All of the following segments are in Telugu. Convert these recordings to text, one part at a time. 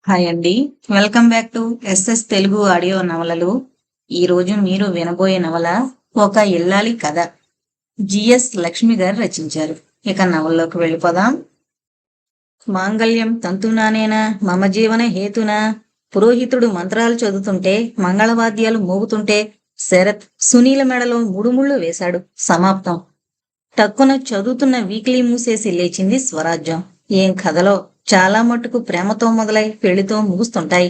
హాయ్ అండి. Welcome back to SS Telugu audio నవలలు. ఈరోజు మీరు వినబోయే నవల ఒక ఇల్లాలి కథ. జిఎస్ లక్ష్మి గారు రచించారు. ఇక నవల్లోకి వెళ్ళిపోదాం. మాంగళ్యం తంతునానేనా మమ జీవన హేతునా. పురోహితుడు మంత్రాలు చదువుతుంటే, మంగళవాద్యాలు మోగుతుంటే శరత్ సునీల మెడలో ముడుముళ్ళు వేశాడు. సమాప్తం. టక్కున చదువుతున్న వీక్లీ మూసేసి లేచింది స్వరాజ్యం. ఏం కథలో! చాలా మట్టుకు ప్రేమతో మొదలై పెళ్లితో ముగుస్తుంటాయి.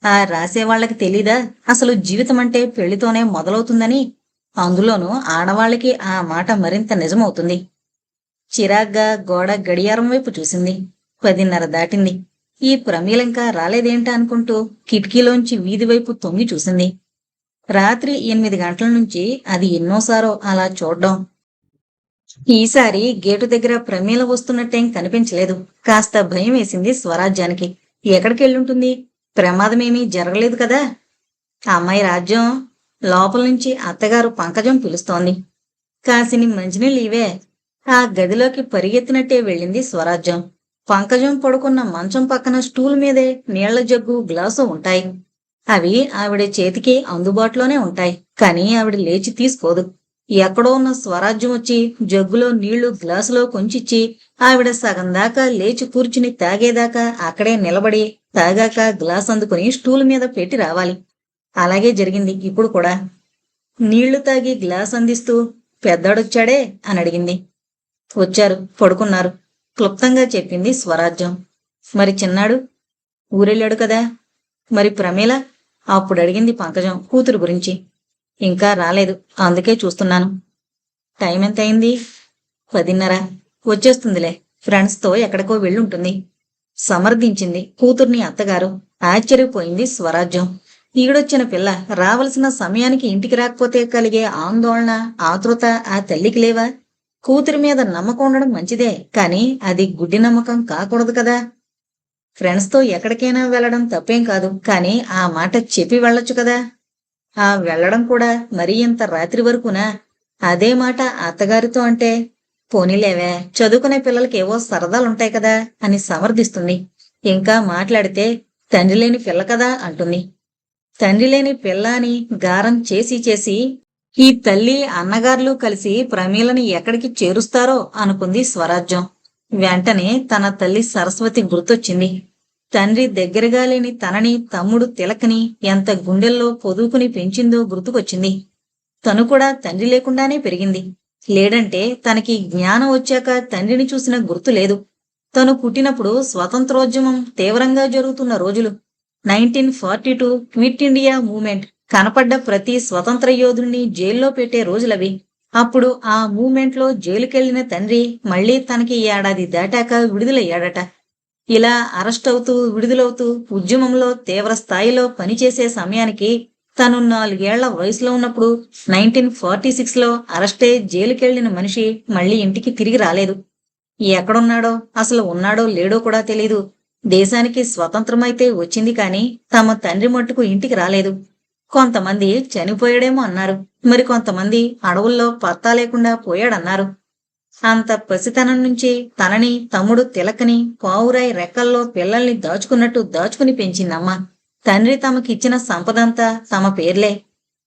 ఆ రాసేవాళ్లకి తెలీదా అసలు జీవితం అంటే పెళ్లితోనే మొదలవుతుందని? అందులోనూ ఆడవాళ్ళకి ఆ మాట మరింత నిజమవుతుంది. చిరాగ్గా గోడ గడియారం వైపు చూసింది. 10:30 దాటింది. ఈ ప్రమీలంకా రాలేదేంటా అనుకుంటూ కిటికీలోంచి వీధి వైపు తొంగి చూసింది. రాత్రి 8 గంటల నుంచి అది ఎన్నోసారో అలా చూడ్డం. ఈసారి గేటు దగ్గర ప్రమీల వస్తున్నట్టేం కనిపించలేదు. కాస్త భయం వేసింది స్వరాజ్యానికి. ఎక్కడికెళ్ళుంటుంది? ప్రమాదమేమీ జరగలేదు కదా. ఆ అమ్మాయి రాజ్యం. లోపల నుంచి అత్తగారు పంకజం పిలుస్తోంది. కాసిని మంచినీళ్ళు ఇవే. ఆ గదిలోకి పరిగెత్తినట్టే వెళ్ళింది స్వరాజ్యం. పంకజం పడుకున్న మంచం పక్కన స్టూల్ మీదే నీళ్ల జగ్గు, గ్లాసు ఉంటాయి. అవి ఆవిడ చేతికి అందుబాటులోనే ఉంటాయి. కానీ ఆవిడ లేచి తీసుకోదు. ఎక్కడో ఉన్న స్వరాజ్యం వచ్చి జగ్గులో నీళ్లు గ్లాసులో కొంచిచ్చి ఆవిడ సగం దాకా లేచి కూర్చుని తాగేదాకా అక్కడే నిలబడి తాగాక గ్లాస్ అందుకుని స్టూల్ మీద పెట్టి రావాలి. అలాగే జరిగింది ఇప్పుడు కూడా. నీళ్లు తాగి గ్లాస్ అందిస్తూ పెద్దాడొచ్చాడే అని అడిగింది. వచ్చారు, పడుకున్నారు క్లుప్తంగా చెప్పింది స్వరాజ్యం. మరి చిన్నాడు? ఊరెళ్ళాడు కదా. మరి ప్రమీల? అప్పుడు అడిగింది పంకజం కూతురు గురించి. ఇంకా రాలేదు, అందుకే చూస్తున్నాను. టైం ఎంత అయింది? 10:30. వచ్చేస్తుందిలే, ఫ్రెండ్స్తో ఎక్కడికో వెళ్ళుంటుంది సమర్థించింది కూతుర్ని అత్తగారు. ఆశ్చర్యపోయింది స్వరాజ్యం. ఈడొచ్చిన పిల్ల రావలసిన సమయానికి ఇంటికి రాకపోతే కలిగే ఆందోళన, ఆతృత ఆ తల్లికి లేవా? కూతురి మీద నమ్మకం ఉండడం మంచిదే, కానీ అది గుడ్డి నమ్మకం కాకూడదు కదా. ఫ్రెండ్స్తో ఎక్కడికైనా వెళ్లడం తప్పేం కాదు, కానీ ఆ మాట చెప్పి వెళ్ళొచ్చు కదా. ఆ వెళ్లడం కూడా మరీ ఇంత రాత్రి వరకునా? అదే మాట అత్తగారితో అంటే, పోనీలేవే, చదువుకునే పిల్లలకి ఏవో సరదాలుంటాయి కదా అని సమర్థిస్తుంది. ఇంకా మాట్లాడితే తండ్రి లేని పిల్ల కదా అంటుంది. తండ్రి లేని పిల్ల అని గారం చేసి చేసి ఈ తల్లి అన్నగారులు కలిసి ప్రమీలని ఎక్కడికి చేరుస్తారో అనుకుంది స్వరాజ్యం. వెంటనే తన తల్లి సరస్వతి గుర్తొచ్చింది. తండ్రి దగ్గరగా లేని తనని తమ్ముడు తిలకని ఎంత గుండెల్లో పొదుకుని పెంచిందో గుర్తుకొచ్చింది. తను కూడా తండ్రి లేకుండానే పెరిగింది. లేడంటే తనకి జ్ఞానం వచ్చాక తండ్రిని చూసిన గుర్తు లేదు. తను పుట్టినప్పుడు స్వతంత్రోద్యమం తీవ్రంగా జరుగుతున్న రోజులు. 1942 క్విట్ ఇండియా మూవ్మెంట్. కనపడ్డ ప్రతి స్వతంత్ర యోధుణ్ణి జైల్లో పెట్టే రోజులవి. అప్పుడు ఆ మూవ్మెంట్లో జైలుకెళ్లిన తండ్రి మళ్లీ తనకి ఏడాది దాటాక విడుదలయ్యాడట. ఇలా అరెస్ట్ అవుతూ విడుదలవుతూ ఉద్యమంలో తీవ్ర స్థాయిలో పనిచేసే సమయానికి తను 4 ఏళ్ల వయసులో ఉన్నప్పుడు 1946లో అరెస్టే జైలుకెళ్లిన మనిషి మళ్లీ ఇంటికి తిరిగి రాలేదు. ఎక్కడున్నాడో, అసలు ఉన్నాడో లేడో కూడా తెలీదు. దేశానికి స్వతంత్రమైతే వచ్చింది కానీ తమ తండ్రి మట్టుకు ఇంటికి రాలేదు. కొంతమంది చనిపోయాడేమో అన్నారు, మరి కొంతమంది అడవుల్లో పత్తా లేకుండా పోయాడన్నారు. అంత పసితనం నుంచి తనని తమ్ముడు తిలకని పావురాయి రెక్కల్లో పిల్లల్ని దాచుకున్నట్టు దాచుకుని పెంచిందమ్మ. తండ్రి తమకిచ్చిన సంపదంతా తమ పేర్లే.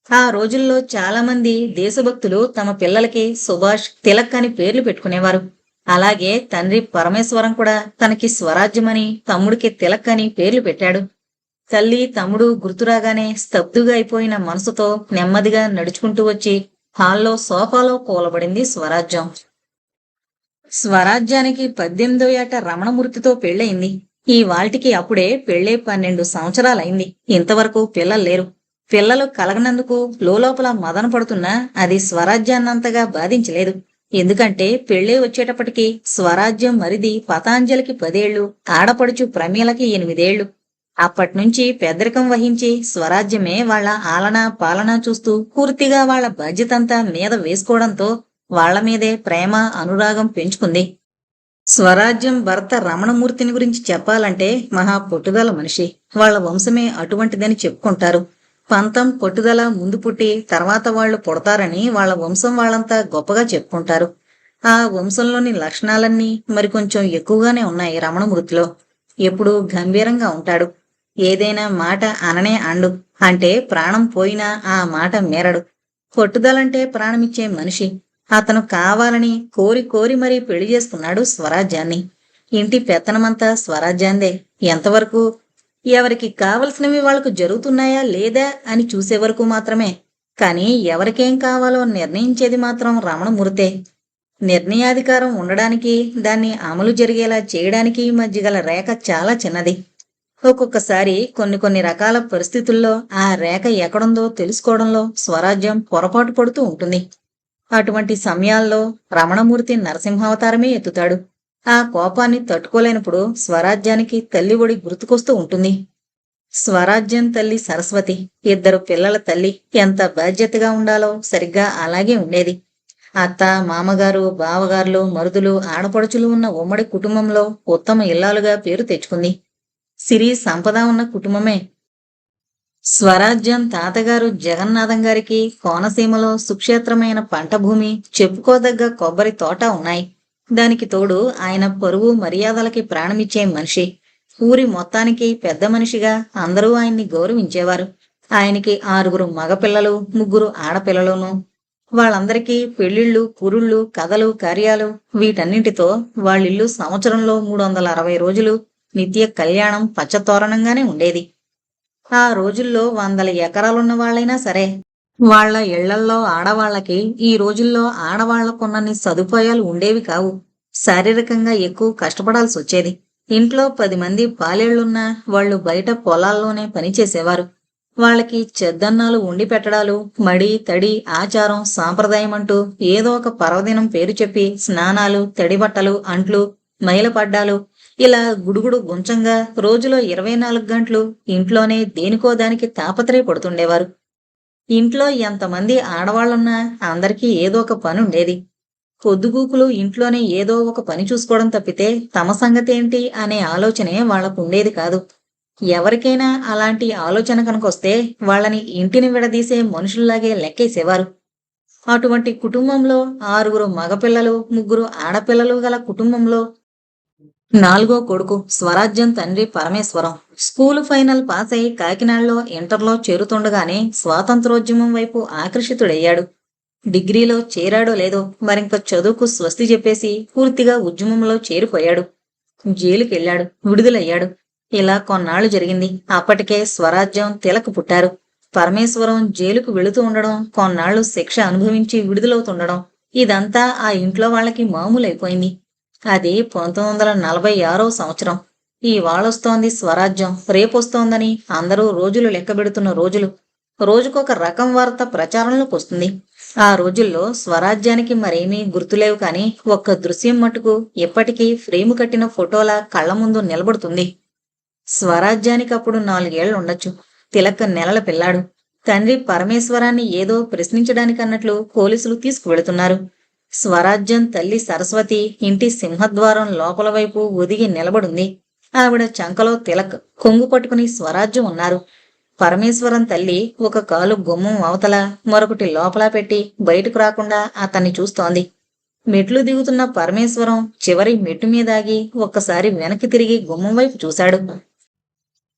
ఆ రోజుల్లో చాలా మంది దేశభక్తులు తమ పిల్లలకి సుభాష్, తిలక్ అని పేర్లు పెట్టుకునేవారు. అలాగే తండ్రి పరమేశ్వరం కూడా తనకి స్వరాజ్యమని, తమ్ముడికి తిలక్ అని పేర్లు పెట్టాడు. తల్లి తమ్ముడు గుర్తురాగానే స్తబ్దుగా అయిపోయిన మనసుతో నెమ్మదిగా నడుచుకుంటూ వచ్చి హాల్లో సోఫాలో కూలబడింది స్వరాజ్యం. స్వరాజ్యానికి 18వ ఏట రమణమూర్తితో పెళ్ళయింది. ఈ వాల్టికి అప్పుడే పెళ్ళే 12 సంవత్సరాలైంది. ఇంతవరకు పిల్లలు లేరు. పిల్లలు కలగనందుకు లోలోపల మదన పడుతున్నా అది స్వరాజ్యాన్నంతగా బాధించలేదు. ఎందుకంటే పెళ్ళే వచ్చేటప్పటికి స్వరాజ్యం మరిది పతాంజలికి 10 ఏళ్లు, ఆడపడుచు ప్రమీలకి 8 ఏళ్లు. అప్పట్నుంచి పెద్దరికం వహించి స్వరాజ్యమే వాళ్ల ఆలనా పాలనా చూస్తూ పూర్తిగా వాళ్ల బాధ్యతంతా మీద వేసుకోవడంతో వాళ్ల మీదే ప్రేమ, అనురాగం పెంచుకుంది. స్వరాజ్యం భర్త రమణమూర్తిని గురించి చెప్పాలంటే మహా పట్టుదల మనిషి. వాళ్ల వంశమే అటువంటిదని చెప్పుకుంటారు. పంతం, పట్టుదల ముందు పుట్టి తర్వాత వాళ్లు పుడతారని వాళ్ల వంశం వాళ్లంతా గొప్పగా చెప్పుకుంటారు. ఆ వంశంలోని లక్షణాలన్నీ మరికొంచెం ఎక్కువగానే ఉన్నాయి రమణమూర్తిలో. ఎప్పుడూ గంభీరంగా ఉంటాడు. ఏదైనా మాట అననే అండు. అంటే ప్రాణం పోయినా ఆ మాట మేరడు. పట్టుదలంటే ప్రాణమిచ్చే మనిషి. అతను కావాలని కోరి కోరి మరీ పెళ్లి చేసుకున్నాడు స్వరాజ్యాన్ని. ఇంటి పెత్తనమంతా స్వరాజ్యాందే. ఎంతవరకు? ఎవరికి కావలసినవి వాళ్లకు జరుగుతున్నాయా లేదా అని చూసే వరకు మాత్రమే. కాని ఎవరికేం కావాలో నిర్ణయించేది మాత్రం రమణమూర్తే. నిర్ణయాధికారం ఉండడానికి, దాన్ని అమలు జరిగేలా చేయడానికి మధ్య గల రేఖ చాలా చిన్నది. ఒక్కొక్కసారి కొన్ని రకాల పరిస్థితుల్లో ఆ రేఖ ఎక్కడుందో తెలుసుకోవడంలో స్వరాజ్యం పొరపాటు పడుతూ ఉంటుంది. అటువంటి సమయాల్లో రమణమూర్తి నరసింహావతారమే ఎత్తుతాడు. ఆ కోపాన్ని తట్టుకోలేనప్పుడు స్వరాజ్యానికి తల్లి ఒడి గుర్తుకొస్తూ ఉంటుంది. స్వరాజ్యం తల్లి సరస్వతి, ఇద్దరు పిల్లల తల్లి ఎంత బాధ్యతగా ఉండాలో సరిగ్గా అలాగే ఉండేది. అత్త, మామగారు, బావగారులు, మరుదులు, ఆడపడుచులు ఉన్న ఉమ్మడి కుటుంబంలో ఉత్తమ ఇల్లాలుగా పేరు తెచ్చుకుంది. సిరి సంపద ఉన్న కుటుంబమే. స్వరాజ్యం తాతగారు జగన్నాథం గారికి కోనసీమలో సుక్షేత్రమైన పంట భూమి, చెప్పుకోదగ్గ కొబ్బరి తోట ఉన్నాయి. దానికి తోడు ఆయన పరువు మర్యాదలకి ప్రాణమిచ్చే మనిషి. ఊరి మొత్తానికి పెద్ద మనిషిగా అందరూ ఆయన్ని గౌరవించేవారు. ఆయనకి 6 మగపిల్లలు, 3 ఆడపిల్లలును. వాళ్ళందరికీ పెళ్లిళ్ళు, పురుళ్ళు, కథలు, కార్యాలు, వీటన్నింటితో వాళ్ళిల్లు సంవత్సరంలో 360 రోజులు నిత్య కళ్యాణం పచ్చతోరణంగానే ఉండేది. ఆ రోజుల్లో 100 ఎకరాలున్న వాళ్ళైనా సరే, వాళ్ల ఇళ్లల్లో ఆడవాళ్లకి ఈ రోజుల్లో ఆడవాళ్లకున్నన్ని సదుపాయాలు ఉండేవి కావు. శారీరకంగా ఎక్కువ కష్టపడాల్సి వచ్చేది. ఇంట్లో 10 మంది పాలేళ్లున్నా వాళ్ళు బయట పొలాల్లోనే పనిచేసేవారు. వాళ్ళకి చెద్దన్నాలు వండి పెట్టడాలు, మడి, తడి, ఆచారం, సాంప్రదాయం అంటూ ఏదో ఒక పర్వదినం పేరు చెప్పి స్నానాలు, తడిబట్టలు, అంట్లు, మైలపడ్డాలు, ఇలా గుడుగుడు గుంచంగా రోజులో 24 గంటలు ఇంట్లోనే దేనికో దానికి తాపత్రయపడుతుండేవారు. ఇంట్లో ఎంతమంది ఆడవాళ్లున్నా అందరికీ ఏదో ఒక పని ఉండేది. పొద్దుగూకులు ఇంట్లోనే ఏదో ఒక పని చూసుకోవడం తప్పితే తమ సంగతేంటి అనే ఆలోచనే వాళ్లకుండేది కాదు. ఎవరికైనా అలాంటి ఆలోచన కనుకొస్తే వాళ్ళని ఇంటిని విడదీసే మనుషుల్లాగే లెక్కేసేవారు. అటువంటి కుటుంబంలో 6 మగపిల్లలు, 3 ఆడపిల్లలు గల కుటుంబంలో 4వ కొడుకు స్వరాజ్యం తండ్రి పరమేశ్వరం. స్కూలు ఫైనల్ పాస్ అయి కాకినాడలో ఇంటర్లో చేరుతుండగానే స్వాతంత్రోద్యమం వైపు ఆకర్షితుడయ్యాడు. డిగ్రీలో చేరాడో లేదో మరింక చదువుకు స్వస్తి చెప్పేసి పూర్తిగా ఉద్యమంలో చేరిపోయాడు. జైలుకెళ్లాడు, విడుదలయ్యాడు. ఇలా కొన్నాళ్లు జరిగింది. అప్పటికే స్వరాజ్యం, తిలక్ పుట్టారు. పరమేశ్వరం జైలుకు వెళుతూ ఉండడం, కొన్నాళ్లు శిక్ష అనుభవించి విడుదలవుతుండడం, ఇదంతా ఆ ఇంట్లో వాళ్ళకి మామూలైపోయింది. అది 1946వ సంవత్సరం. ఇవాళొస్తోంది స్వరాజ్యం, రేపొస్తోందని అందరూ రోజులు లెక్కబెడుతున్న రోజులు. రోజుకొక రకం వార్త ప్రచారంలోకి వస్తుంది. ఆ రోజుల్లో స్వరాజ్యానికి మరేమీ గుర్తులేవు కాని ఒక్క దృశ్యం మటుకు ఎప్పటికీ ఫ్రేము కట్టిన ఫోటోలా కళ్ల ముందు నిలబడుతుంది. స్వరాజ్యానికి అప్పుడు 4 ఏళ్లుండొచ్చు. తిలక్ నెలల పిల్లాడు. తండ్రి పరమేశ్వరాన్ని ఏదో ప్రశ్నించడానికన్నట్లు పోలీసులు తీసుకువెళుతున్నారు. స్వరాజ్యం తల్లి సరస్వతి ఇంటి సింహద్వారం లోపల వైపు ఒదిగి నిలబడుంది. ఆవిడ చంకలో తిలక్, కొంగు పట్టుకుని స్వరాజ్యం ఉన్నారు. పరమేశ్వరం తల్లి ఒక కాలు గుమ్మం అవతల, మరొకటి లోపల పెట్టి బయటకు రాకుండా అతన్ని చూస్తోంది. మెట్లు దిగుతున్న పరమేశ్వరం చివరి మెట్టు మీదాగి ఒక్కసారి వెనక్కి తిరిగి గుమ్మం వైపు చూశాడు.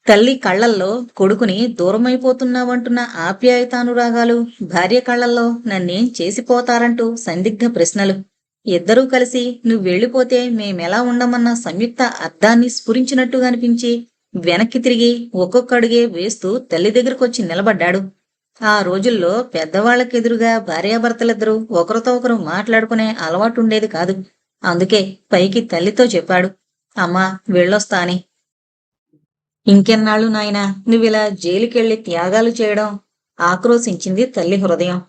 తల్లి కళ్లల్లో కొడుకుని దూరమైపోతున్నావంటున్న ఆప్యాయతానురాగాలు, భార్య కళ్లల్లో నన్నేం చేసిపోతారంటూ సందిగ్ధ ప్రశ్నలు. ఇద్దరూ కలిసి నువ్వెళ్ళిపోతే మేమెలా ఉండమన్న సంయుక్త అర్థాన్ని స్ఫురించినట్టుగా అనిపించి వెనక్కి తిరిగి ఒక్కొక్క అడుగే వేస్తూ తల్లి దగ్గరకొచ్చి నిలబడ్డాడు. ఆ రోజుల్లో పెద్దవాళ్లకెదురుగా భార్యాభర్తలిద్దరూ ఒకరితో ఒకరు మాట్లాడుకునే అలవాటుండేది కాదు. అందుకే పైకి తల్లితో చెప్పాడు, అమ్మా వెళ్ళొస్తా అని. ఇంకెన్నాళ్ళు నాయనా నువ్విలా జైలుకెళ్లి త్యాగాలు చేయడం? ఆక్రోశించింది తల్లి హృదయం.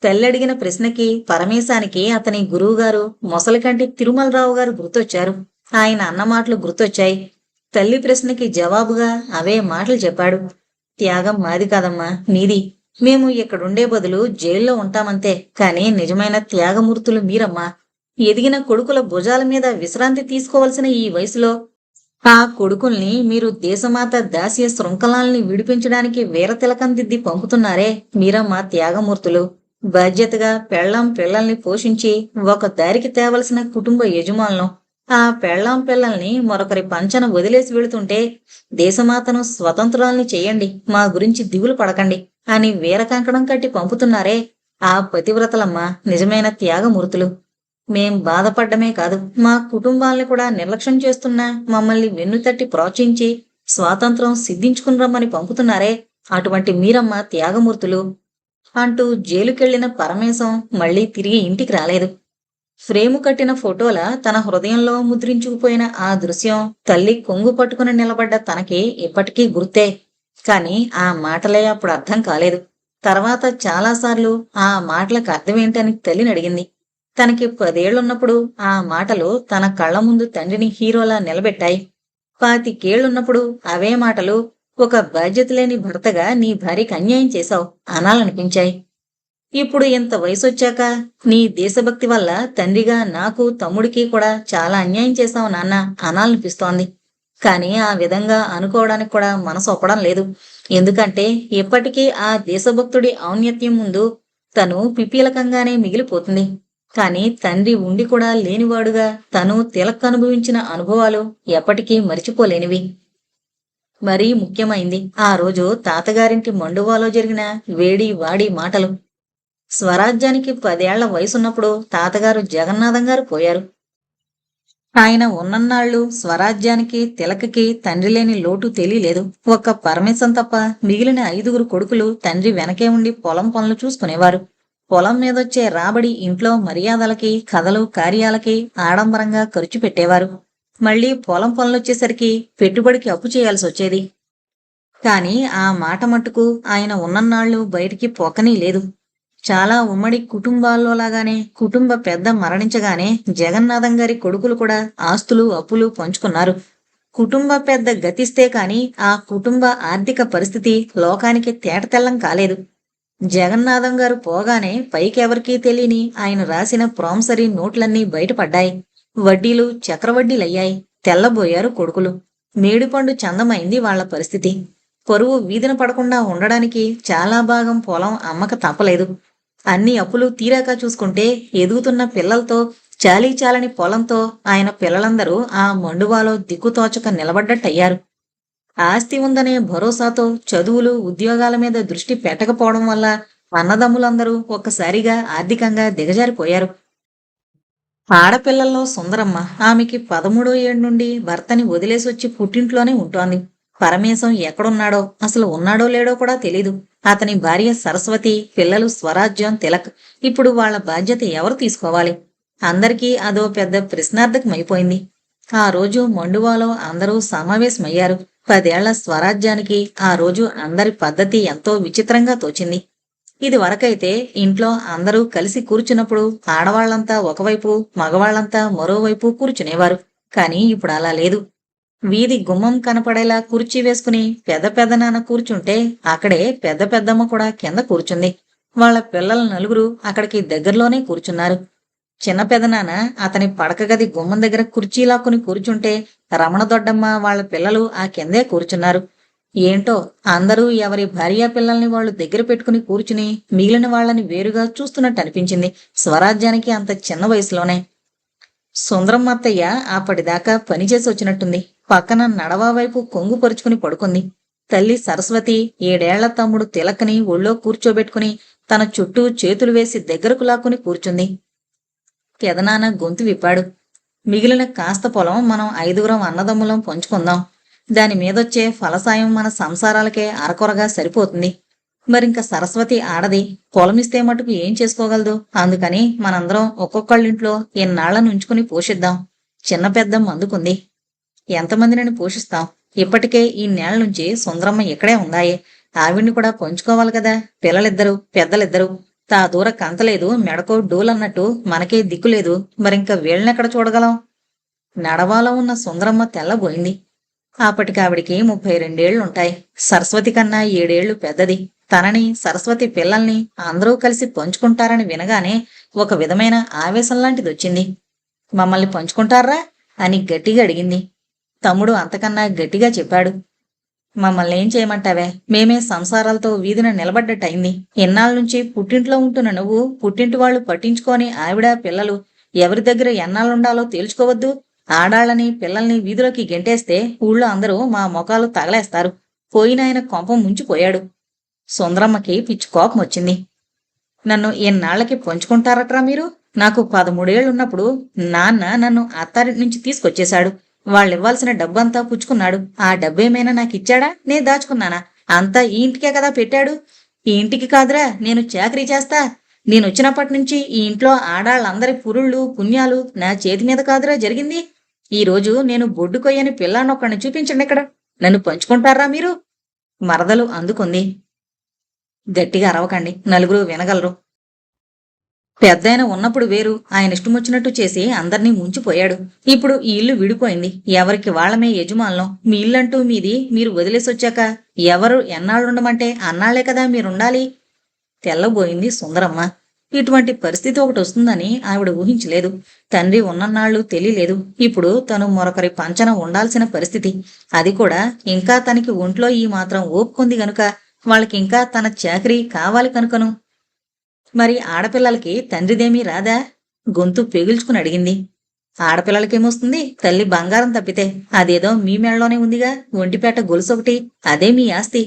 తల్లడిగిన ప్రశ్నకి పరమేశానికి అతని గురువుగారు మొసలికంటి తిరుమలరావు గారు గుర్తొచ్చారు. ఆయన అన్న మాటలు గుర్తొచ్చాయి. తల్లి ప్రశ్నకి జవాబుగా అవే మాటలు చెప్పాడు. త్యాగం మాది కాదమ్మా, నీది. మేము ఇక్కడుండే బదులు జైల్లో ఉంటామంతే. కానీ నిజమైన త్యాగమూర్తులు మీరమ్మా. ఎదిగిన కొడుకుల భుజాల మీద విశ్రాంతి తీసుకోవలసిన ఈ వయసులో ఆ కొడుకుల్ని మీరు దేశమాత దాస్య శృంఖలాల్ని విడిపించడానికి వీరతిలకం దిద్ది పంపుతున్నారే, మీరమ్మా త్యాగమూర్తులు. బాధ్యతగా పెళ్ళాం పిల్లల్ని పోషించి ఒక దారికి తేవలసిన కుటుంబ యజమానులం. ఆ పెళ్ళాం పిల్లల్ని మరొకరి పంచన వదిలేసి వెళుతుంటే దేశమాతను స్వతంత్రాల్ని చెయ్యండి, మా గురించి దిగులు పడకండి అని వీరకంకణం కట్టి పంపుతున్నారే ఆ పతివ్రతలమ్మ నిజమైన త్యాగమూర్తులు. మేం బాధపడ్డమే కాదు, మా కుటుంబాల్ని కూడా నిర్లక్ష్యం చేస్తున్నా మమ్మల్ని వెన్నుతట్టి ప్రోత్సహించి స్వాతంత్రం సిద్ధించుకుని రమ్మని పంపుతున్నారే అటువంటి మీరమ్మ త్యాగమూర్తులు అంటూ జైలుకెళ్లిన పరమేశం మళ్లీ తిరిగి ఇంటికి రాలేదు. ఫ్రేము కట్టిన ఫోటోల తన హృదయంలో ముద్రించుకుపోయిన ఆ దృశ్యం తల్లి కొంగు పట్టుకుని నిలబడ్డ తనకి ఇప్పటికీ గుర్తే. కాని ఆ మాటలే అప్పుడు అర్థం కాలేదు. తర్వాత చాలాసార్లు ఆ మాటలకు అర్థమేంటని తల్లిని అడిగింది. తనకి 10 ఏళ్లున్నప్పుడు ఆ మాటలు తన కళ్ల ముందు తండ్రిని హీరోలా నిలబెట్టాయి. 25 ఏళ్లున్నప్పుడు అవే మాటలు ఒక బాధ్యత లేని భర్తగా నీ భార్యకి అన్యాయం చేశావు అనాలనిపించాయి. ఇప్పుడు ఇంత వయసొచ్చాక నీ దేశభక్తి వల్ల తండ్రిగా నాకు తమ్ముడికి కూడా చాలా అన్యాయం చేశావు నాన్న అనాలనిపిస్తోంది. కాని ఆ విధంగా అనుకోవడానికి కూడా మనసు ఒప్పడం లేదు. ఎందుకంటే ఇప్పటికీ ఆ దేశభక్తుడి ఔన్నత్యం ముందు తను పిపీలకంగానే మిగిలిపోతుంది. కాని తండ్రి ఉండి కూడా లేనివాడుగా తను తిలక్ అనుభవించిన అనుభవాలు ఎప్పటికీ మరిచిపోలేనివి. మరీ ముఖ్యమైంది ఆ రోజు తాతగారింటి మండువాలో జరిగిన వేడి వాడి మాటలు. స్వరాజ్యానికి 10 ఏళ్ల వయసున్నప్పుడు తాతగారు జగన్నాథం గారు పోయారు. ఆయన ఉన్నన్నాళ్ళు స్వరాజ్యానికి తిలకకి తండ్రి లేని లోటు తెలియలేదు. ఒక్క పరమేశం తప్ప మిగిలిన 5గురు కొడుకులు తండ్రి వెనకే ఉండి పొలం పనులు చూసుకునేవారు. పొలం మీదొచ్చే రాబడి ఇంట్లో మర్యాదలకి, కథలు, కార్యాలకి ఆడంబరంగా ఖర్చు పెట్టేవారు. మళ్లీ పొలం పనులొచ్చేసరికి పెట్టుబడికి అప్పు చేయాల్సి వచ్చేది. కాని ఆ మాట మట్టుకు ఆయన ఉన్నన్నాళ్ళు బయటికి పోకనీ లేదు. చాలా ఉమ్మడి కుటుంబాల్లో లాగానే కుటుంబ పెద్ద మరణించగానే జగన్నాథం గారి కొడుకులు కూడా ఆస్తులు అప్పులు పంచుకున్నారు. కుటుంబ పెద్ద గతిస్తే కాని ఆ కుటుంబ ఆర్థిక పరిస్థితి లోకానికి తేటతెల్లం కాలేదు. జగన్నాథం గారు పోగానే పైకెవరికీ తెలియని ఆయన రాసిన ప్రామిసరీ నోట్లన్నీ బయటపడ్డాయి. వడ్డీలు చక్రవడ్డీలయ్యాయి. తెల్లబోయారు కొడుకులు. మేడిపండు చందమైంది వాళ్ల పరిస్థితి. పరువు వీధిన పడకుండా ఉండడానికి చాలా భాగం పొలం అమ్మక తప్పలేదు. అన్ని అప్పులు తీరాక చూసుకుంటే ఎదుగుతున్న పిల్లలతో, చాలీచాలని పొలంతో ఆయన పిల్లలందరూ ఆ మండువాలో దిక్కుతోచక నిలబడ్డట్టయ్యారు. ఆస్తి ఉందనే భరోసాతో చదువులు, ఉద్యోగాల మీద దృష్టి పెట్టకపోవడం వల్ల అన్నదమ్ములందరూ ఒక్కసారిగా ఆర్థికంగా దిగజారిపోయారు. ఆడపిల్లల్లో సుందరమ్మ, ఆమెకి 13వ ఏడు నుండి భర్తని వదిలేసొచ్చి పుట్టింట్లోనే ఉంటోంది. పరమేశం ఎక్కడున్నాడో, అసలు ఉన్నాడో లేడో కూడా తెలీదు. అతని భార్య సరస్వతి, పిల్లలు స్వరాజ్యం, తిలక్. ఇప్పుడు వాళ్ల బాధ్యత ఎవరు తీసుకోవాలి? అందరికీ అదో పెద్ద ప్రశ్నార్థకమైపోయింది. ఆ రోజు మండువాలో అందరూ సమావేశమయ్యారు. 10 ఏళ్ల స్వరాజ్యానికి ఆ రోజు అందరి పద్ధతి ఎంతో విచిత్రంగా తోచింది. ఇది వరకైతే ఇంట్లో అందరూ కలిసి కూర్చున్నప్పుడు ఆడవాళ్లంతా ఒకవైపు, మగవాళ్లంతా మరోవైపు కూర్చునేవారు. కాని ఇప్పుడు అలా లేదు. వీధి గుమ్మం కనపడేలా కుర్చీ వేసుకుని పెద్ద పెద్దనాన్న కూర్చుంటే అక్కడే పెద్ద పెద్దమ్మ కూడా కింద కూర్చుంది. వాళ్ల పిల్లల నలుగురు అక్కడికి దగ్గరలోనే కూర్చున్నారు. చిన్న పెదనాన్న అతని పడక గది గుమ్మం దగ్గర కుర్చీ లాక్కుని కూర్చుంటే రమణ దొడ్డమ్మ వాళ్ల పిల్లలు ఆ కిందే కూర్చున్నారు. ఏంటో అందరూ ఎవరి భార్యా పిల్లల్ని వాళ్ళు దగ్గర పెట్టుకుని కూర్చుని మిగిలిన వాళ్ళని వేరుగా చూస్తున్నట్టు అనిపించింది. స్వరాజ్యానికి అంత చిన్న వయసులోనే. సుందరమ్మ అత్తయ్య అప్పటిదాకా పనిచేసి వచ్చినట్టుంది. పక్కన నడవా వైపు కొంగు పరుచుకుని పడుకుంది. తల్లి సరస్వతి 7 ఏళ్ల తమ్ముడు తిలక్ని ఒళ్ళో కూర్చోబెట్టుకుని తన చుట్టూ చేతులు వేసి దగ్గరకు లాక్కుని కూర్చుంది. పెదనాన్న గొంతు విప్పాడు. మిగిలిన కాస్త పొలం మనం 5గురం అన్నదమ్ములం పంచుకుందాం. దాని మీదొచ్చే ఫలసాయం మన సంసారాలకే అరకొరగా సరిపోతుంది. మరింక సరస్వతి ఆడది, పొలమిస్తే మటుకు ఏం చేసుకోగలదు. అందుకని మనందరం ఒక్కొక్కళ్ళింట్లో ఎన్నాళ్లను ఉంచుకుని పోషిద్దాం. చిన్న పెద్దమ్మ అందుకుంది. ఎంతమందినని పోషిస్తాం? ఇప్పటికే ఈ నేల నుంచి సుందరమ్మ ఇక్కడే ఉందాయే. ఆవిడ్ని కూడా పంచుకోవాలి కదా. పిల్లలిద్దరు, పెద్దలిద్దరు. తా దూర కంతలేదు, మెడకో డోలన్నట్టు మనకే దిక్కులేదు. మరింక వీళ్ళనెక్కడ చూడగలం? నడవాలో ఉన్న సుందరమ్మ తెల్లబోయింది. అప్పటికావిడికి 32 ఏళ్లుంటాయి. సరస్వతి కన్నా 7 ఏళ్లు పెద్దది. తనని, సరస్వతి పిల్లల్ని అందరూ కలిసి పంచుకుంటారని వినగానే ఒక విధమైన ఆవేశంలాంటిదొచ్చింది. మమ్మల్ని పంచుకుంటారా అని గట్టిగా అడిగింది. తమ్ముడు అంతకన్నా గట్టిగా చెప్పాడు. మమ్మల్ని ఏం చేయమంటావే? మేమే సంసారాలతో వీధిన నిలబడ్డట్టయింది. ఎన్నాళ్ళనుంచి పుట్టింట్లో ఉంటున్న నువ్వు పుట్టింటి వాళ్ళు పట్టించుకోని ఆవిడ, పిల్లలు ఎవరి దగ్గర ఎన్నాళ్ళుండాలో తేల్చుకోవద్దు. ఆడాళ్ళని పిల్లల్ని వీధిలోకి గెంటేస్తే ఊళ్ళో అందరూ మా మొఖాలు తగలేస్తారు. పోయినాయన కొంప ముంచిపోయాడు. సుందరమ్మకి పిచ్చి కోపం వచ్చింది. నన్ను ఎన్నాళ్లకి పంచుకుంటారట్రా మీరు? నాకు 13 ఏళ్లున్నప్పుడు నాన్న నన్ను అత్తారింటి నుంచి తీసుకొచ్చేశాడు. వాళ్ళివ్వాల్సిన డబ్బంతా పుచ్చుకున్నాడు. ఆ డబ్బేమైనా నాకిచ్చాడా? నే దాచుకున్నానా? అంతా ఈ ఇంటికే కదా పెట్టాడు. ఈ ఇంటికి కాదురా నేను చాకరీ చేస్తా. నేనొచ్చినప్పటినుంచి ఈ ఇంట్లో ఆడాళ్ళందరి పురుళ్ళు పుణ్యాలు నా చేతి మీద కాదురా జరిగింది. ఈ రోజు నేను బొడ్డు కొయ్యని పిల్లాన్నొక్కడిని చూపించండి ఇక్కడ. నన్ను పంచుకుంటారా మీరు? మరదలు అందుకుంది. గట్టిగా అరవకండి, నలుగురు వినగలరు. పెద్దాయన ఉన్నప్పుడు వేరు, ఆయన ఇష్టమొచ్చినట్టు చేసి అందర్నీ ముంచిపోయాడు. ఇప్పుడు ఈ ఇల్లు విడిపోయింది. ఎవరికి వాళ్ళమే యజమానులం. మీ ఇల్లంటూ మీది మీరు వదిలేసొచ్చాక ఎవరు ఎన్నాళ్ళుండమంటే అన్నాళ్లే కదా మీరుండాలి. తెల్లబోయింది సుందరమ్మ. ఇటువంటి పరిస్థితి ఒకటి వస్తుందని ఆవిడ ఊహించలేదు. తండ్రి ఉన్నన్నాళ్లు తెలియలేదు. ఇప్పుడు తను మరొకరి పంచన ఉండాల్సిన పరిస్థితి. అది కూడా ఇంకా తనకి ఒంట్లో ఈ మాత్రం ఓపుకుంది గనుక, వాళ్ళకింకా తన చాకరీ కావాలి కనుకను. మరి ఆడపిల్లలకి తండ్రిదేమీ రాదా? గొంతు పెగిల్చుకుని అడిగింది. ఆడపిల్లలకేమొస్తుంది? తల్లి బంగారం తప్పితే. అదేదో మీ మెళ్ళలోనే ఉందిగా, ఒంటిపేట గొలుసొకటి, అదే మీ ఆస్తి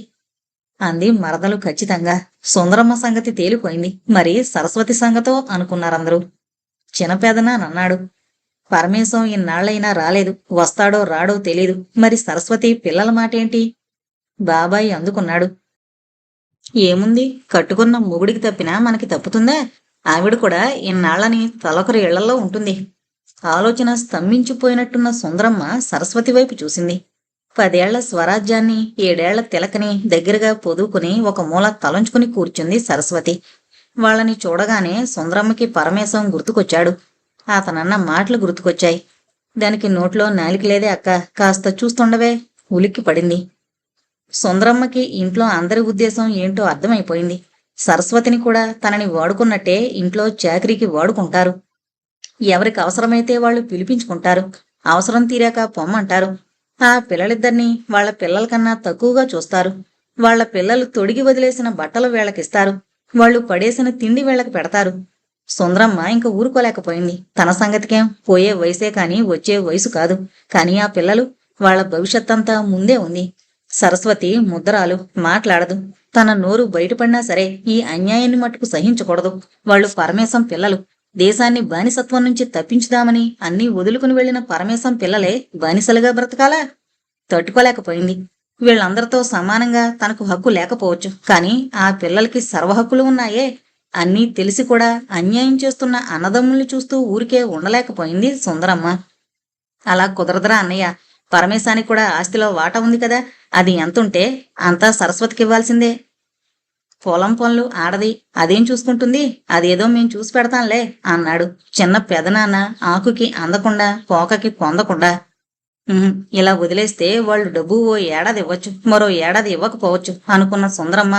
అంది మరదలు ఖచ్చితంగా. సుందరమ్మ సంగతి తేలిపోయింది. మరి సరస్వతి సంగతో అనుకున్నారందరూ. చిన్నపేదనానన్నాడు. పరమేశం ఇన్నాళ్లైనా రాలేదు. వస్తాడో రాడో తెలీదు. మరి సరస్వతి పిల్లల మాటేంటి? బాబాయి అందుకున్నాడు. ఏముంది, కట్టుకున్న మొగుడికి తప్పినా మనకి తప్పుతుందా? ఆవిడ కూడా ఇన్నాళ్లని తలొకరి ఇళ్లలో ఉంటుంది. ఆలోచన స్తంభించిపోయినట్టున్న సుందరమ్మ సరస్వతి వైపు చూసింది. 10 ఏళ్ల స్వరాజ్యాన్ని 7 ఏళ్ల తిలకని దగ్గరగా పొదువుకుని ఒక మూల తలంచుకుని కూర్చుంది సరస్వతి. వాళ్ళని చూడగానే సుందరమ్మకి పరమేశం గుర్తుకొచ్చాడు. అతనన్న మాటలు గుర్తుకొచ్చాయి. దానికి నోట్లో నాలిక లేదే అక్క, కాస్త చూస్తుండవే. ఉలిక్కి పడింది. సుందరమ్మకి ఇంట్లో అందరి ఉద్దేశం ఏంటో అర్థమైపోయింది. సరస్వతిని కూడా తనని వాడుకున్నట్టే ఇంట్లో చాకరీకి వాడుకుంటారు. ఎవరికి అవసరమైతే వాళ్ళు పిలిపించుకుంటారు. అవసరం తీరాక పొమ్మంటారు. ఆ పిల్లలిద్దరినీ వాళ్ల పిల్లల కన్నా తక్కువగా చూస్తారు. వాళ్ల పిల్లలు తొడిగి వదిలేసిన బట్టలు వీళ్ళకిస్తారు. వాళ్ళు పడేసిన తిండి వీళ్ళకి పెడతారు. సుందరమ్మ ఇంక ఊరుకోలేకపోయింది. తన సంగతికేం, పోయే వయసే కాని వచ్చే వయసు కాదు. కాని ఆ పిల్లలు, వాళ్ల భవిష్యత్తంతా ముందే ఉంది. సరస్వతి ముద్దరాలు, మాట్లాడదు. తన నోరు బయటపడినా సరే ఈ అన్యాయాన్ని మట్టుకు సహించకూడదు. వాళ్ళు పరమేశం పిల్లలు. దేశాన్ని బానిసత్వం నుంచి తప్పించుదామని అన్నీ వదులుకుని వెళ్లిన పరమేశం పిల్లలే బానిసలుగా బ్రతకాలా? తట్టుకోలేకపోయింది. వీళ్ళందరితో సమానంగా తనకు హక్కు లేకపోవచ్చు, కాని ఆ పిల్లలకి సర్వహక్కులు ఉన్నాయే. అన్నీ తెలిసి కూడా అన్యాయం చేస్తున్న అన్నదమ్ముల్ని చూస్తూ ఊరికే ఉండలేకపోయింది సుందరమ్మ. అలా కుదరదురా అన్నయ్య. పరమేశానికి కూడా ఆస్తిలో వాటా ఉంది కదా, అది ఎంతుంటే అంతా సరస్వతికి ఇవ్వాల్సిందే. పొలం పనులు ఆడది, అదేం చూసుకుంటుంది? అదేదో మేం చూసి పెడతాంలే అన్నాడు చిన్న పెదనాన్న ఆకుకి అందకుండా పోకకి పొందకుండా. ఇలా వదిలేస్తే వాళ్ళు డబ్బు ఓ ఏడాది ఇవ్వచ్చు, మరో ఏడాది ఇవ్వకపోవచ్చు అనుకున్న సుందరమ్మ,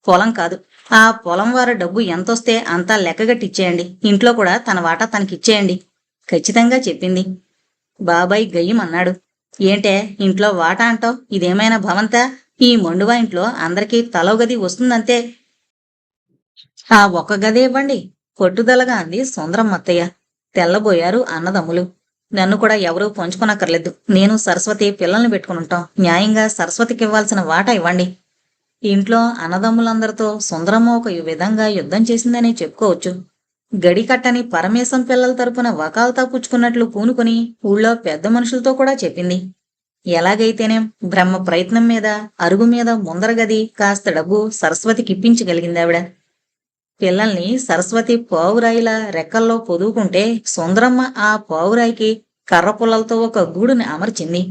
పొలం కాదు, ఆ పొలం వారి డబ్బు ఎంతొస్తే అంతా లెక్కగట్టిచ్చేయండి. ఇంట్లో కూడా తన వాటా తనకిచ్చేయండి ఖచ్చితంగా చెప్పింది. బాబాయ్ గయ్యమన్నాడు. ఏంటే ఇంట్లో వాటా అంటావు? ఇదేమైనా భవంతా? ఈ మొండువా ఇంట్లో అందరికీ తలో గది వస్తుందంతే. ఆ ఒక్క గదే ఇవ్వండి పట్టుదలగా అంది సుందరమ్మత్తయ్య. తెల్లబోయారు అన్నదమ్ములు. నన్ను కూడా ఎవరూ పంచుకొనక్కర్లేదు. నేను సరస్వతి పిల్లల్ని పెట్టుకునుంటాం. న్యాయంగా సరస్వతికి ఇవ్వాల్సిన వాటా ఇవ్వండి. ఇంట్లో అన్నదమ్ములందరితో సుందరమ్మ ఒక విధంగా యుద్ధం చేసిందనే చెప్పుకోవచ్చు. గడికట్టని పరమేశం పిల్లల తరపున వకాల్తా పుచ్చుకున్నట్లు పూనుకుని ఊళ్ళో పెద్ద మనుషులతో కూడా చెప్పింది. ఎలాగైతేనేం బ్రహ్మ ప్రయత్నం మీద అరుగు మీద ముందరగది కాస్త డబ్బు సరస్వతికి ఇప్పించగలిగిందావిడ. పిల్లల్ని సరస్వతి పావురాయిలా రెక్కల్లో పొదువుకుంటే సుందరమ్మ ఆ పావురాయికి కర్రపుల్లలతో ఒక గూడుని అమర్చింది.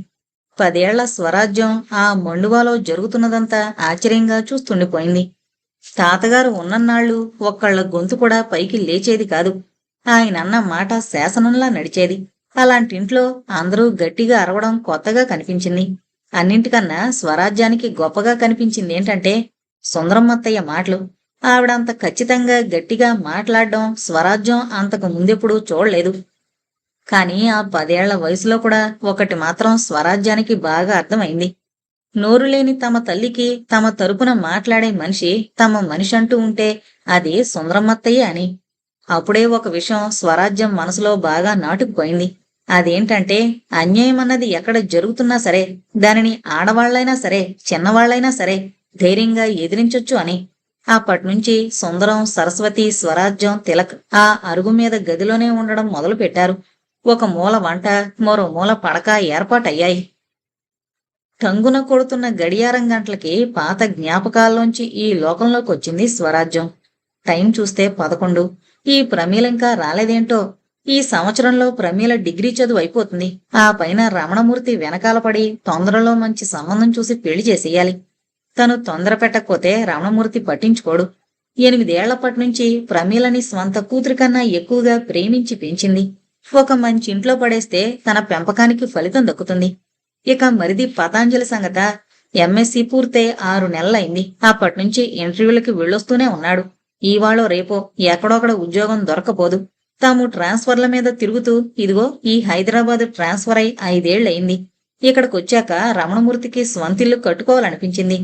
10 ఏళ్ల స్వరాజ్యం ఆ మండువాలో జరుగుతున్నదంతా ఆశ్చర్యంగా చూస్తుండిపోయింది. తాతగారు ఉన్నన్నాళ్ళు ఒక్కళ్ల గొంతు కూడా పైకి లేచేది కాదు. ఆయనన్న మాట శాసనంలా నడిచేది. అలాంటింట్లో అందరూ గట్టిగా అరవడం కొత్తగా కనిపించింది. అన్నింటికన్నా స్వరాజ్యానికి గొప్పగా కనిపించిందేంటంటే సుందరమ్మత్తయ్య మాటలు. ఆవిడంత ఖచ్చితంగా గట్టిగా మాట్లాడడం స్వరాజ్యం అంతకు ముందెప్పుడూ చూడలేదు. కాని ఆ 10 ఏళ్ల వయసులో కూడా ఒకటి మాత్రం స్వరాజ్యానికి బాగా అర్థమైంది. నోరులేని తమ తల్లికి తమ తరపున మాట్లాడే మనిషి తమ మనిషి అంటూ ఉంటే అది సుందరమ్మత్తయ్యే అని. అప్పుడే ఒక విషయం స్వరాజ్యం మనసులో బాగా నాటుకుపోయింది. అదేంటంటే అన్యాయం అన్నది ఎక్కడ జరుగుతున్నా సరే దానిని ఆడవాళ్లైనా సరే చిన్నవాళ్లైనా సరే ధైర్యంగా ఎదిరించొచ్చు అని. అప్పట్నుంచి సుందరం, సరస్వతి, స్వరాజ్యం, తిలక్ ఆ అరుగు మీద గదిలోనే ఉండడం మొదలు పెట్టారు. ఒక మూల వంట, మరో మూల పడక ఏర్పాటయ్యాయి. టంగున కొడుతున్న గడియారం గంటలకి పాత జ్ఞాపకాల్లోంచి ఈ లోకంలోకొచ్చింది స్వరాజ్యం. టైం చూస్తే 11. ఈ ప్రమీలింకా రాలేదేంటో. ఈ సంవత్సరంలో ప్రమీల డిగ్రీ చదువు అయిపోతుంది. ఆ పైన రమణమూర్తి వెనకాల పడి తొందరలో మంచి సంబంధం చూసి పెళ్లి చేసేయాలి. తను తొందర పెట్టకపోతే రమణమూర్తి పట్టించుకోడు. 8 ఏళ్లప్పటినుంచి ప్రమీలని స్వంత కూతురి కన్నా ఎక్కువగా ప్రేమించి పెంచింది. ఒక మంచి ఇంట్లో పడేస్తే తన పెంపకానికి ఫలితం దక్కుతుంది. ఇక మరిది పతాంజలి సంగత. ఎంఎస్సీ పూర్తయి 6 నెలలైంది. అప్పట్నుంచి ఇంటర్వ్యూలకి వెళ్ళొస్తూనే ఉన్నాడు. ఇవాళో రేపో ఎక్కడొక్కడ ఉద్యోగం దొరకపోదు. తాము ట్రాన్స్ఫర్ల మీద తిరుగుతూ ఇదిగో ఈ హైదరాబాద్ ట్రాన్స్ఫర్ అయి 5 ఏళ్లయింది. ఇక్కడికొచ్చాక రమణమూర్తికి స్వంతిల్లు కట్టుకోవాలనిపించింది.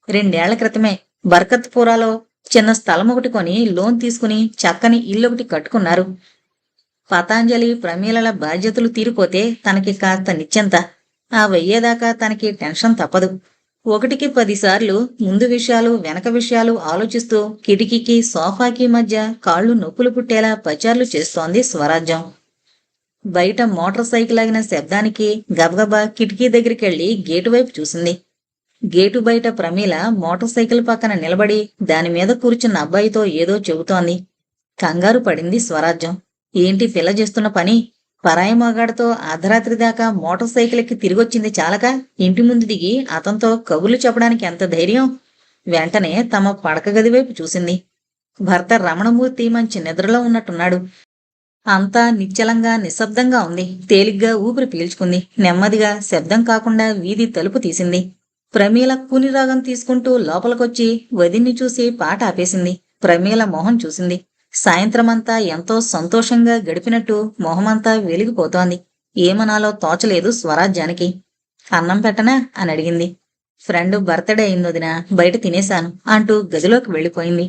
2 ఏళ్ల క్రితమే బర్కత్పురాలో చిన్న స్థలం ఒకటి కొని లోన్ తీసుకుని చక్కని ఇల్లొకటి కట్టుకున్నారు. పతాంజలి, ప్రమీలల బాధ్యతలు తీరిపోతే తనకి కాస్త నిశ్చింత. ఆ వెయ్యేదాకా తనకి టెన్షన్ తప్పదు. 1కి 10 సార్లు ముందు విషయాలు వెనక విషయాలు ఆలోచిస్తూ కిటికీకి సోఫాకి మధ్య కాళ్లు నొప్పులు పుట్టేలా పచార్లు చేస్తోంది స్వరాజ్యం. బయట మోటార్ సైకిల్ ఆగిన శబ్దానికి గబగబా కిటికీ దగ్గరికెళ్లి గేటు వైపు చూసింది. గేటు బయట ప్రమీల మోటార్ సైకిల్ పక్కన నిలబడి దానిమీద కూర్చున్న అబ్బాయితో ఏదో చెబుతోంది. కంగారు పడింది స్వరాజ్యం. ఏంటి పిల్ల చేస్తున్న పని? పరాయి మగాడితో అర్ధరాత్రి దాకా మోటార్ సైకిల్ ఎక్కి తిరిగొచ్చింది చాలక ఇంటి ముందు దిగి అతనితో కబుర్లు చెప్పడానికి ఎంత ధైర్యం? వెంటనే తమ పడక గది వైపు చూసింది. భర్త రమణమూర్తి మంచి నిద్రలో ఉన్నట్టున్నాడు. అంతా నిశ్చలంగా నిశ్శబ్దంగా ఉంది. తేలిగ్గా ఊపిరి పీల్చుకుంది. నెమ్మదిగా శబ్దం కాకుండా వీధి తలుపు తీసింది. ప్రమీల కూనిరాగం తీసుకుంటూ లోపలికొచ్చి వదిన్ని చూసి పాట ఆపేసింది. ప్రమీల మొహం చూసింది. సాయంత్రమంతా ఎంతో సంతోషంగా గడిపినట్టు మొహమంతా వెలిగిపోతోంది. ఏమనాలో తోచలేదు స్వరాజ్యానికి. అన్నం పెట్టనా అని అడిగింది. ఫ్రెండ్ బర్త్డే అయిందొదినా, బయట తినేశాను అంటూ గదిలోకి వెళ్ళిపోయింది.